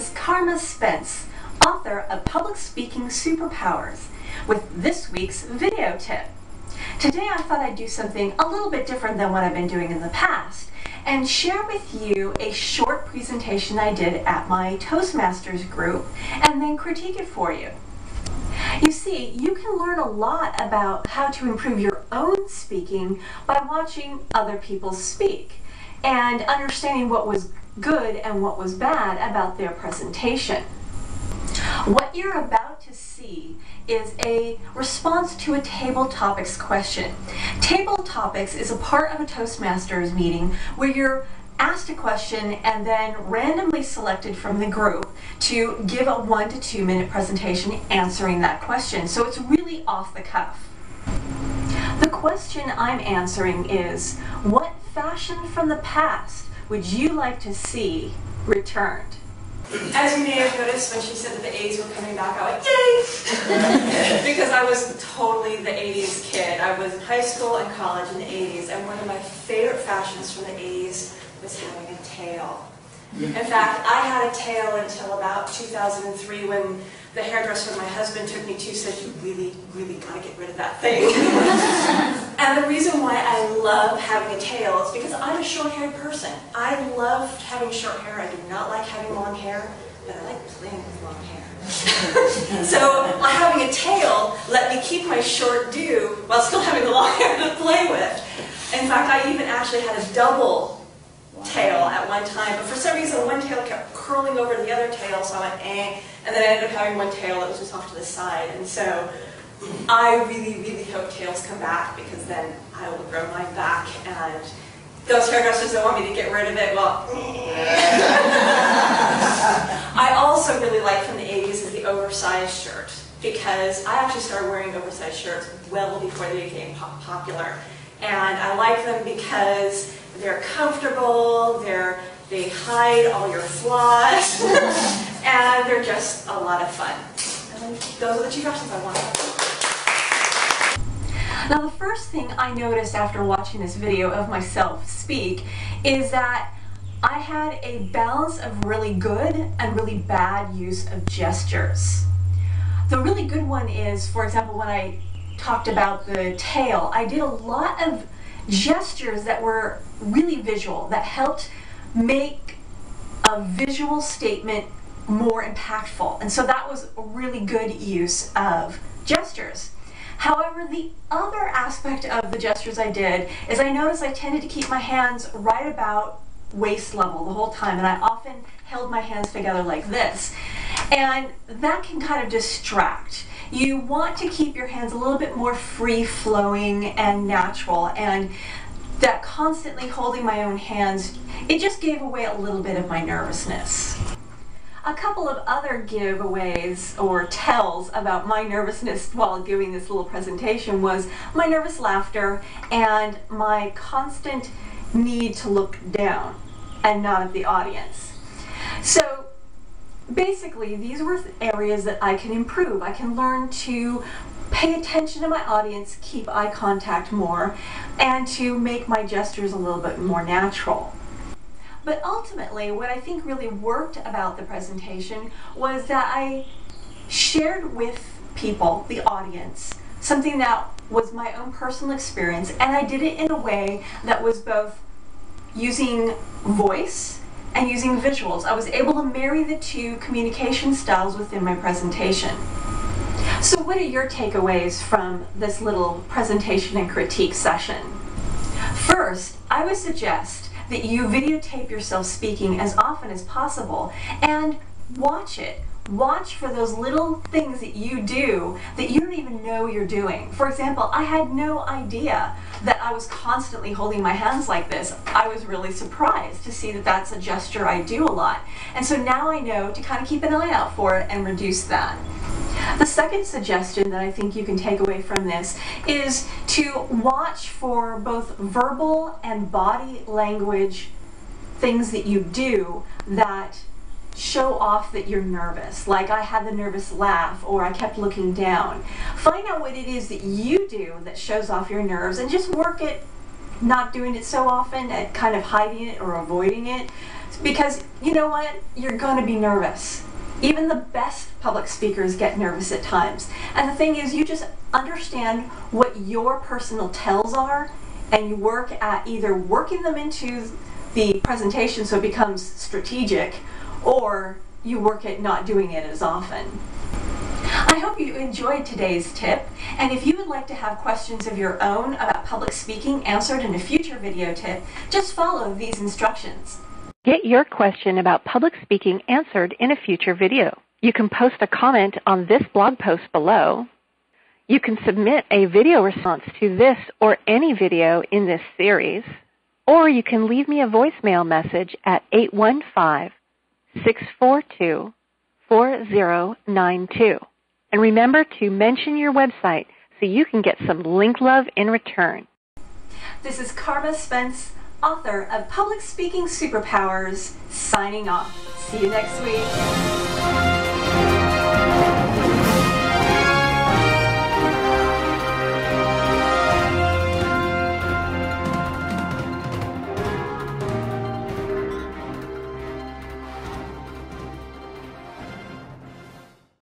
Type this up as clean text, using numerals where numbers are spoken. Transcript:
is Carma Spence, author of Public Speaking Superpowers, with this week's video tip. Today I thought I'd do something a little bit different than what I've been doing in the past and share with you a short presentation I did at my Toastmasters group and then critique it for you. You see, you can learn a lot about how to improve your own speaking by watching other people speak and understanding what was good and what was bad about their presentation. What you're about to see is a response to a table topics question. Table topics is a part of a Toastmasters meeting where you're asked a question and then randomly selected from the group to give a 1 to 2 minute presentation answering that question. So it's really off the cuff. The question I'm answering is, what fashion from the past would you like to see returned? As you may have noticed, when she said that the 80s were coming back, I went, yay! Because I was totally the 80s kid. I was in high school and college in the 80s, and one of my favorite fashions from the 80s was having a tail. In fact, I had a tail until about 2003 when the hairdresser my husband took me to said, you really, really got to get rid of that thing. And the reason why I love having a tail is because I'm a short-haired person. I love having short hair. I do not like having long hair, but I like playing with long hair. So having a tail let me keep my short due while still having the long hair to play with. In fact, I even actually had a double tail at one time, but for some reason one tail kept curling over the other tail, so I went eh, and then I ended up having one tail that was just off to the side. And so I really, really hope tails come back, because then I will grow mine back, and those hairdressers that want me to get rid of it, well, I also really like from the 80s is the oversized shirt, because I actually started wearing oversized shirts well before they became popular. And I like them because they're comfortable, they hide all your flaws, and they're just a lot of fun. And those are the two questions I want. Now, the first thing I noticed after watching this video of myself speak is that I had a balance of really good and really bad use of gestures. The really good one is, for example, when I talked about the tail, I did a lot of gestures that were really visual, that helped make a visual statement more impactful. And so that was a really good use of gestures. However, the other aspect of the gestures I did is I noticed I tended to keep my hands right about waist level the whole time, and I often held my hands together like this. And that can kind of distract. You want to keep your hands a little bit more free-flowing and natural, and that constantly holding my own hands, it just gave away a little bit of my nervousness. A couple of other giveaways or tells about my nervousness while giving this little presentation was my nervous laughter and my constant need to look down and not at the audience. So basically, these were areas that I can improve. I can learn to pay attention to my audience, keep eye contact more, and to make my gestures a little bit more natural. But ultimately, what I think really worked about the presentation was that I shared with people, the audience, something that was my own personal experience, and I did it in a way that was both using voice and using visuals. I was able to marry the two communication styles within my presentation. So what are your takeaways from this little presentation and critique session? First, I would suggest that you videotape yourself speaking as often as possible and watch it. Watch for those little things that you do that you don't even know you're doing. For example, I had no idea that I was constantly holding my hands like this. I was really surprised to see that that's a gesture I do a lot. And so now I know to kind of keep an eye out for it and reduce that. The second suggestion that I think you can take away from this is to watch for both verbal and body language things that you do that show off that you're nervous. Like I had the nervous laugh, or I kept looking down. Find out what it is that you do that shows off your nerves and just work at not doing it so often, at kind of hiding it or avoiding it, Because you know what? You're going to be nervous. Even the best public speakers get nervous at times. And the thing is, you just understand what your personal tells are, and you work at either working them into the presentation so it becomes strategic, or you work at not doing it as often. I hope you enjoyed today's tip, and if you would like to have questions of your own about public speaking answered in a future video tip, just follow these instructions. Get your question about public speaking answered in a future video. You can post a comment on this blog post below. You can submit a video response to this or any video in this series, or you can leave me a voicemail message at 815-642-4092. And remember to mention your website so you can get some link love in return. This is Carma Spence, author of Public Speaking Superpowers, signing off. See you next week.